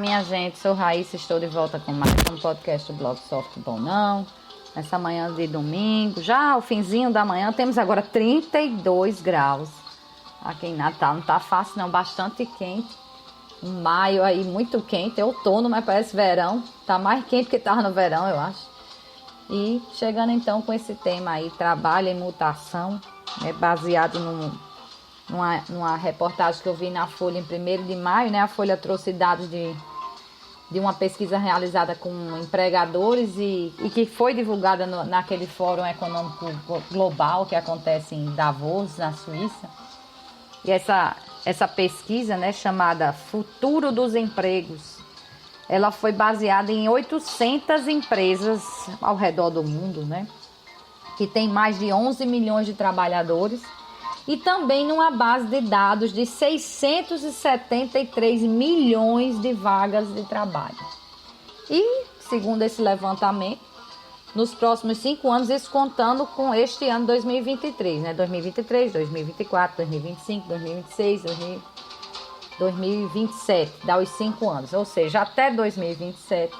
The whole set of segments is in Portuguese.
minha gente, sou Raíssa, estou de volta com mais um podcast do blog Soft Bom Não. Nessa manhã de domingo, já o finzinho da manhã, temos agora 32 graus. Aqui em Natal não tá fácil não, bastante quente. Um maio aí muito quente, é outono, mas parece verão. Tá mais quente que tava no verão, eu acho. E chegando então com esse tema aí, trabalho em mutação, baseado numa reportagem que eu vi na Folha em 1º de maio, né? A Folha trouxe dados de uma pesquisa realizada com empregadores e que foi divulgada naquele Fórum Econômico Global que acontece em Davos, na Suíça. E essa pesquisa, né, chamada Futuro dos Empregos, ela foi baseada em 800 empresas ao redor do mundo, né? Que tem mais de 11 milhões de trabalhadores. E também numa base de dados de 673 milhões de vagas de trabalho. E, segundo esse levantamento, nos próximos 5 anos, isso contando com este ano 2023, né? 2023, 2024, 2025, 2026, 2027, dá os 5 anos. Ou seja, até 2027,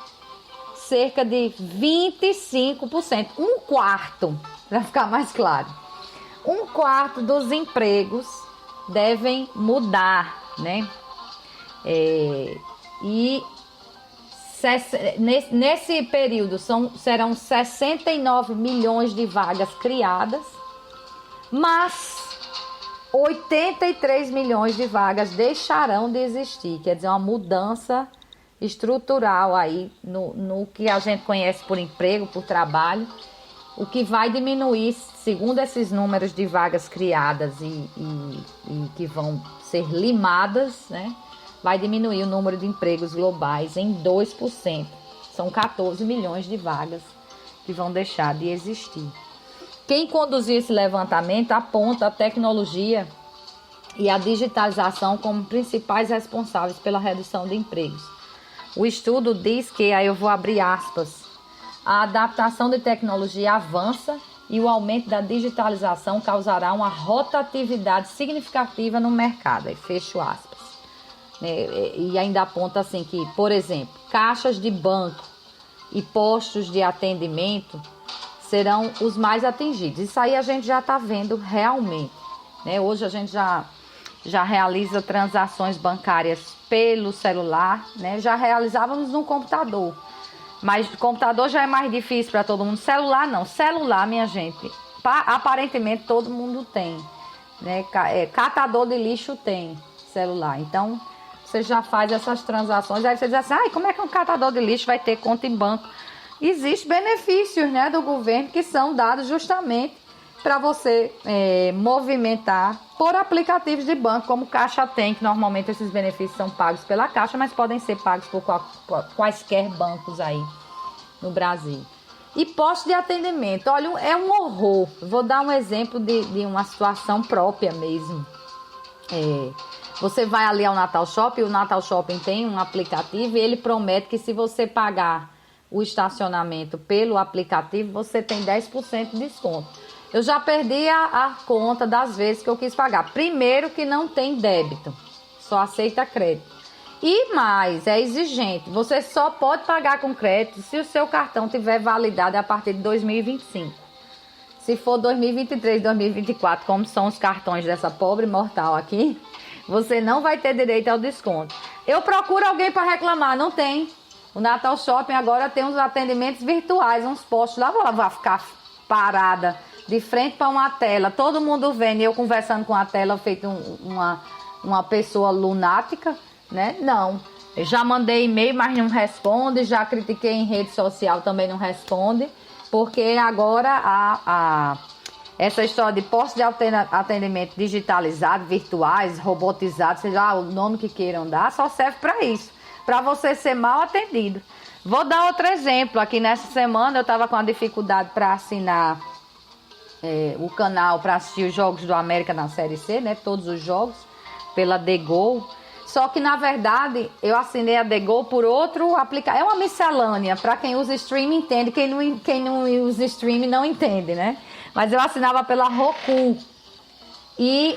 cerca de 25%, um quarto, para ficar mais claro. Um quarto dos empregos devem mudar, né? Nesse período serão 69 milhões de vagas criadas, mas 83 milhões de vagas deixarão de existir. Quer dizer, uma mudança estrutural aí no que a gente conhece por emprego, por trabalho. O que vai diminuir, segundo esses números de vagas criadas e que vão ser limadas, né? Vai diminuir o número de empregos globais em 2%. São 14 milhões de vagas que vão deixar de existir. Quem conduziu esse levantamento aponta a tecnologia e a digitalização como principais responsáveis pela redução de empregos. O estudo diz que, aí eu vou abrir aspas, a adaptação de tecnologia avança e o aumento da digitalização causará uma rotatividade significativa no mercado. Aí fecho aspas. E ainda aponta assim que, por exemplo, caixas de banco e postos de atendimento serão os mais atingidos. Isso aí a gente já está vendo realmente, né? Hoje a gente já realiza transações bancárias pelo celular, né? Já realizávamos no computador. Mas computador já é mais difícil para todo mundo. Celular não. Celular, minha gente, aparentemente todo mundo tem, né? Catador de lixo tem celular. Então, você já faz essas transações. Aí você diz assim, como é que um catador de lixo vai ter conta em banco? Existem benefícios, né, do governo que são dados justamente para você movimentar por aplicativos de banco, como Caixa tem, que normalmente esses benefícios são pagos pela Caixa, mas podem ser pagos por quaisquer bancos aí no Brasil. E posto de atendimento, olha, é um horror. Vou dar um exemplo de uma situação própria mesmo. Você vai ali ao Natal Shopping, o Natal Shopping tem um aplicativo e ele promete que se você pagar o estacionamento pelo aplicativo, você tem 10% de desconto. Eu já perdi a conta das vezes que eu quis pagar. Primeiro que não tem débito, só aceita crédito. E mais, é exigente. Você só pode pagar com crédito se o seu cartão tiver validade a partir de 2025. Se for 2023, 2024, como são os cartões dessa pobre mortal aqui, você não vai ter direito ao desconto. Eu procuro alguém para reclamar, não tem. O Natal Shopping agora tem uns atendimentos virtuais, uns postos lá, vou ficar parada de frente para uma tela, todo mundo vendo e eu conversando com a tela, feito uma pessoa lunática, né? Não. Eu já mandei e-mail, mas não responde, já critiquei em rede social, também não responde, porque agora essa história de postos de atendimento digitalizado, virtuais, robotizados, seja lá o nome que queiram dar, só serve para isso, para você ser mal atendido. Vou dar outro exemplo. Aqui nessa semana eu estava com a dificuldade para assinar o canal para assistir os jogos do América na Série C, né? Todos os jogos, pela The Go. Só que, na verdade, eu assinei a The Go por outro aplicativo. É uma miscelânea, para quem usa streaming entende, quem não usa streaming não entende, né? Mas eu assinava pela Roku. E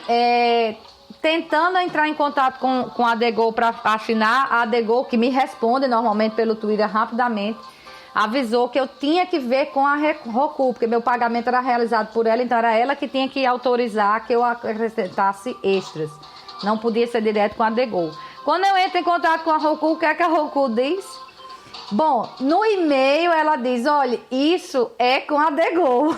tentando entrar em contato com a Degol para assinar, a Degol, que me responde normalmente pelo Twitter rapidamente, avisou que eu tinha que ver com a Roku, porque meu pagamento era realizado por ela, então era ela que tinha que autorizar que eu acrescentasse extras. Não podia ser direto com a Degol. Quando eu entro em contato com a Roku, o que é que a Roku diz? Bom, no e-mail ela diz, olha, isso é com a Degol.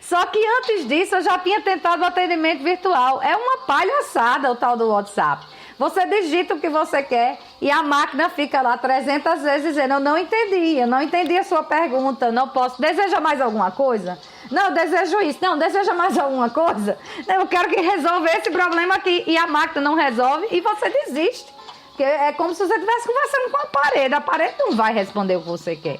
Só que antes disso eu já tinha tentado o atendimento virtual. É uma palhaçada o tal do WhatsApp. Você digita o que você quer e a máquina fica lá 300 vezes dizendo, eu não entendi a sua pergunta, não posso. Deseja mais alguma coisa? Não, eu desejo isso. Não, deseja mais alguma coisa? Eu quero que resolva esse problema aqui. E a máquina não resolve e você desiste. Porque é como se você estivesse conversando com a parede não vai responder o que você quer.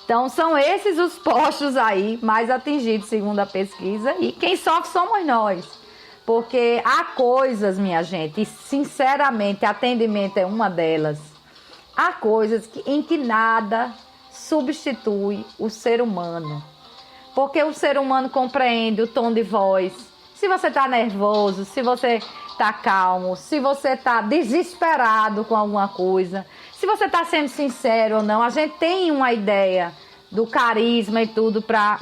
Então são esses os postos aí mais atingidos segundo a pesquisa e quem sofre somos nós. Porque há coisas, minha gente, e sinceramente atendimento é uma delas, há coisas em que nada substitui o ser humano. Porque o ser humano compreende o tom de voz, se você está nervoso, se você está calmo, se você está desesperado com alguma coisa, se você está sendo sincero ou não, a gente tem uma ideia do carisma e tudo para...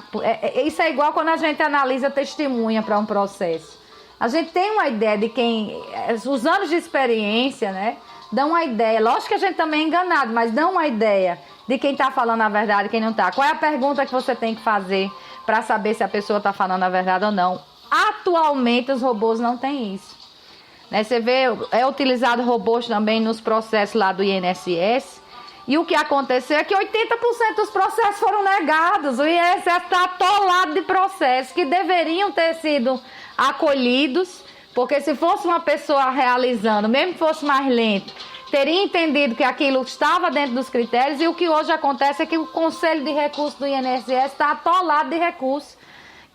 Isso é igual quando a gente analisa testemunha para um processo. A gente tem uma ideia de quem... Os anos de experiência, né? Dão uma ideia. Lógico que a gente também é enganado, mas dão uma ideia de quem está falando a verdade e quem não está. Qual é a pergunta que você tem que fazer para saber se a pessoa está falando a verdade ou não? Atualmente, os robôs não têm isso. Né? Você vê, é utilizado robôs também nos processos lá do INSS. E o que aconteceu é que 80% dos processos foram negados. O INSS está atolado de processos que deveriam ter sido acolhidos, porque se fosse uma pessoa realizando, mesmo que fosse mais lento, teria entendido que aquilo estava dentro dos critérios, e o que hoje acontece é que o Conselho de Recursos do INSS está atolado de recursos,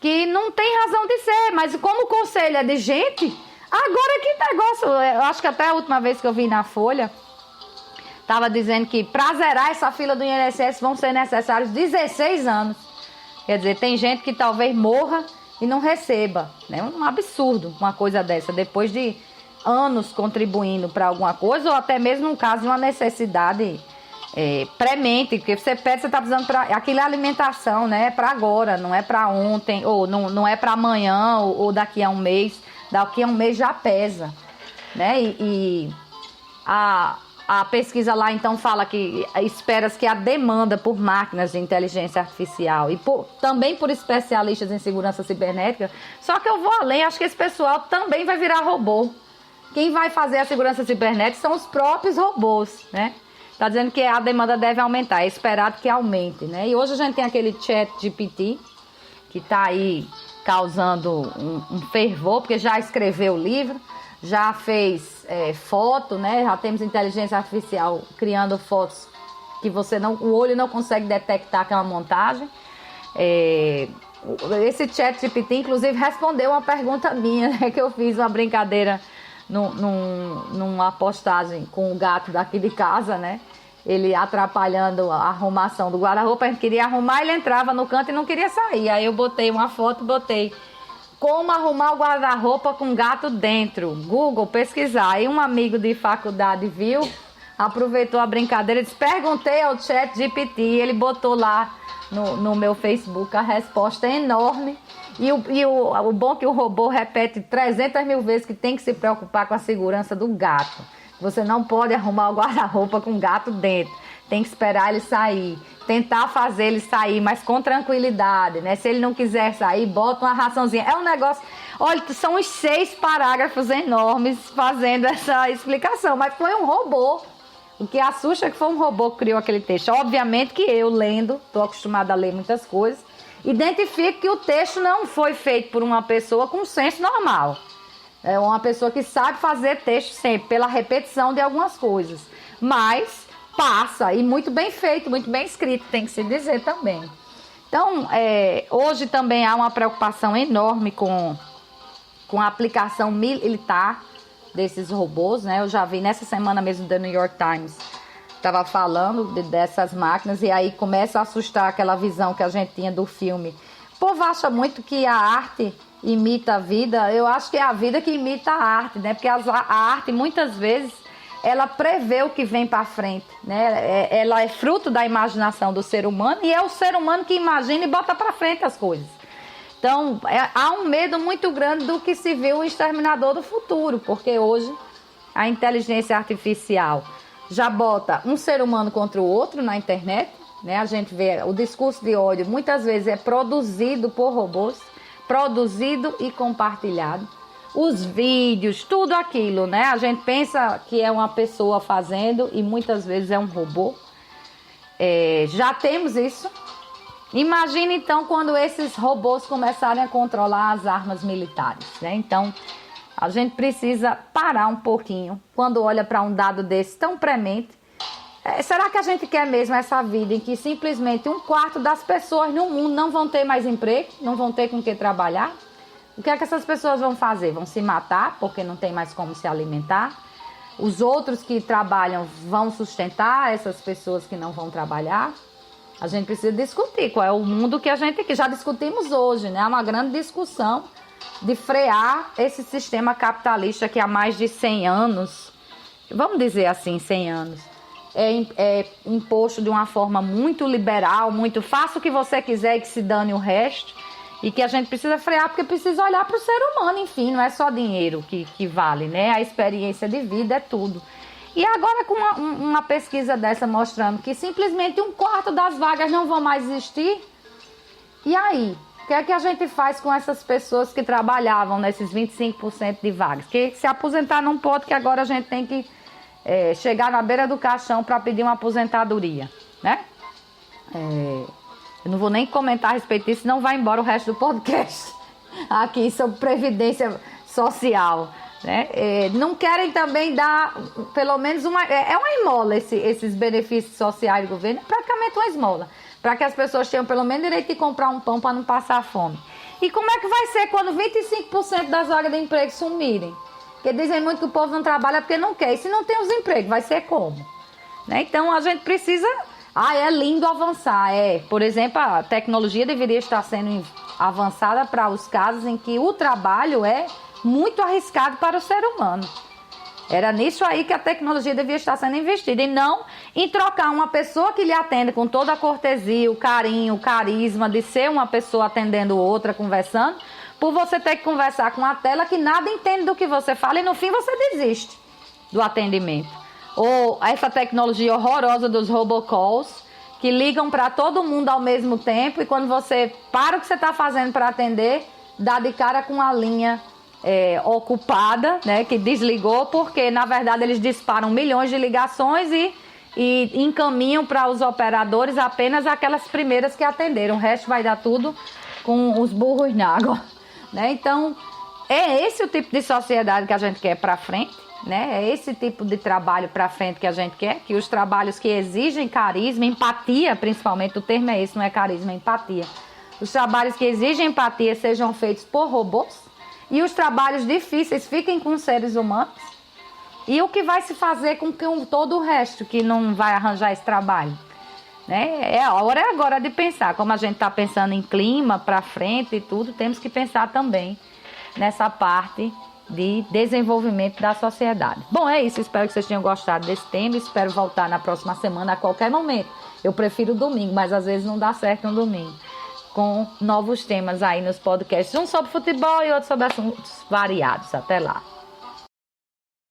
que não tem razão de ser, mas como o Conselho é de gente, agora que negócio, eu acho que até a última vez que eu vi na Folha, estava dizendo que para zerar essa fila do INSS vão ser necessários 16 anos, quer dizer, tem gente que talvez morra e não receba, né? Um absurdo uma coisa dessa, depois de anos contribuindo para alguma coisa, ou até mesmo no caso de uma necessidade premente, porque você pede, você está precisando para aquilo é alimentação, né? É para agora, não é para ontem, ou não é para amanhã, ou daqui a um mês. Daqui a um mês já pesa, né? E a pesquisa lá então fala que espera-se que a demanda por máquinas de inteligência artificial e também por especialistas em segurança cibernética, só que eu vou além, acho que esse pessoal também vai virar robô. Quem vai fazer a segurança cibernética são os próprios robôs, né? Tá dizendo que a demanda deve aumentar, é esperado que aumente, né? E hoje a gente tem aquele ChatGPT que tá aí causando um fervor, porque já escreveu o livro, já fez foto, né? Já temos inteligência artificial criando fotos que o olho não consegue detectar que é uma montagem. Esse ChatGPT, inclusive, respondeu uma pergunta minha, né, que eu fiz uma brincadeira numa postagem com o gato daqui de casa, né? Ele atrapalhando a arrumação do guarda-roupa, a gente queria arrumar, ele entrava no canto e não queria sair. Aí eu botei uma foto, como arrumar o guarda-roupa com gato dentro. Google, pesquisar. Aí um amigo de faculdade viu, aproveitou a brincadeira e disse, perguntei ao ChatGPT, ele botou lá no meu Facebook a resposta é enorme. E o bom é que o robô repete 300 mil vezes que tem que se preocupar com a segurança do gato. Você não pode arrumar o guarda-roupa com gato dentro. Tem que esperar ele sair. Tentar fazer ele sair, mas com tranquilidade, né? Se ele não quiser sair, bota uma raçãozinha. É um negócio... Olha, são os 6 parágrafos enormes fazendo essa explicação. Mas foi um robô. O que assusta é que foi um robô que criou aquele texto. Obviamente que eu, lendo, estou acostumada a ler muitas coisas, identifico que o texto não foi feito por uma pessoa com senso normal. É uma pessoa que sabe fazer texto sempre, pela repetição de algumas coisas. Mas passa, e muito bem feito, muito bem escrito, tem que se dizer também. Então, hoje também há uma preocupação enorme com a aplicação militar desses robôs, né? Eu já vi nessa semana mesmo do New York Times, estava falando dessas máquinas, e aí começa a assustar aquela visão que a gente tinha do filme. O povo acha muito que a arte imita a vida, eu acho que é a vida que imita a arte, né? Porque a arte, muitas vezes, ela prevê o que vem para frente, né? Ela é fruto da imaginação do ser humano e é o ser humano que imagina e bota para frente as coisas. Então, há um medo muito grande do que se viu o Exterminador do Futuro, porque hoje a inteligência artificial já bota um ser humano contra o outro na internet, né? A gente vê o discurso de ódio muitas vezes é produzido por robôs, produzido e compartilhado. Os vídeos, tudo aquilo, né? A gente pensa que é uma pessoa fazendo e muitas vezes é um robô. Já temos isso. Imagine então quando esses robôs começarem a controlar as armas militares, né? Então, a gente precisa parar um pouquinho quando olha para um dado desse tão premente. Será que a gente quer mesmo essa vida em que simplesmente 1/4 das pessoas no mundo não vão ter mais emprego, não vão ter com que trabalhar? O que é que essas pessoas vão fazer? Vão se matar porque não tem mais como se alimentar? Os outros que trabalham vão sustentar essas pessoas que não vão trabalhar? A gente precisa discutir qual é o mundo que já discutimos hoje, né? É uma grande discussão de frear esse sistema capitalista que há mais de 100 anos, vamos dizer assim, 100 anos, é imposto de uma forma muito liberal, muito faça o que você quiser e que se dane o resto, e que a gente precisa frear porque precisa olhar para o ser humano, enfim, não é só dinheiro que vale, né? A experiência de vida é tudo. E agora com uma pesquisa dessa mostrando que simplesmente 1/4 das vagas não vão mais existir, e aí? O que é que a gente faz com essas pessoas que trabalhavam nesses 25% de vagas? Que se aposentar não pode, que agora a gente tem que chegar na beira do caixão para pedir uma aposentadoria, né? Eu não vou nem comentar a respeito disso, senão vai embora o resto do podcast aqui sobre previdência social, né? Não querem também dar pelo menos uma esmola esses benefícios sociais do governo, é praticamente uma esmola, para que as pessoas tenham pelo menos direito de comprar um pão para não passar fome. E como é que vai ser quando 25% das vagas de emprego sumirem? Porque dizem muito que o povo não trabalha porque não quer. E se não tem os empregos, vai ser como? Né? Então a gente precisa... é lindo avançar. Por exemplo, a tecnologia deveria estar sendo avançada para os casos em que o trabalho é muito arriscado para o ser humano. Era nisso aí que a tecnologia devia estar sendo investida, e não em trocar uma pessoa que lhe atende com toda a cortesia, o carinho, o carisma de ser uma pessoa atendendo outra, conversando, por você ter que conversar com a tela que nada entende do que você fala e no fim você desiste do atendimento. Ou essa tecnologia horrorosa dos robocalls, que ligam para todo mundo ao mesmo tempo e quando você para o que você está fazendo para atender, dá de cara com a linha ocupada, né, que desligou, porque na verdade eles disparam milhões de ligações e encaminham para os operadores apenas aquelas primeiras que atenderam. O resto vai dar tudo com os burros na água, né? Então, é esse o tipo de sociedade que a gente quer para frente, né? É esse tipo de trabalho para frente que a gente quer, que os trabalhos que exigem carisma, empatia, principalmente, o termo é esse, não é carisma, é empatia. Os trabalhos que exigem empatia sejam feitos por robôs, e os trabalhos difíceis fiquem com seres humanos. E o que vai se fazer com todo o resto que não vai arranjar esse trabalho? Né? A hora é agora de pensar. Como a gente está pensando em clima para frente e tudo, temos que pensar também nessa parte de desenvolvimento da sociedade. Bom, é isso. Espero que vocês tenham gostado desse tema. Espero voltar na próxima semana a qualquer momento. Eu prefiro domingo, mas às vezes não dá certo no domingo, com novos temas aí nos podcasts, um sobre futebol e outro sobre assuntos variados. Até lá.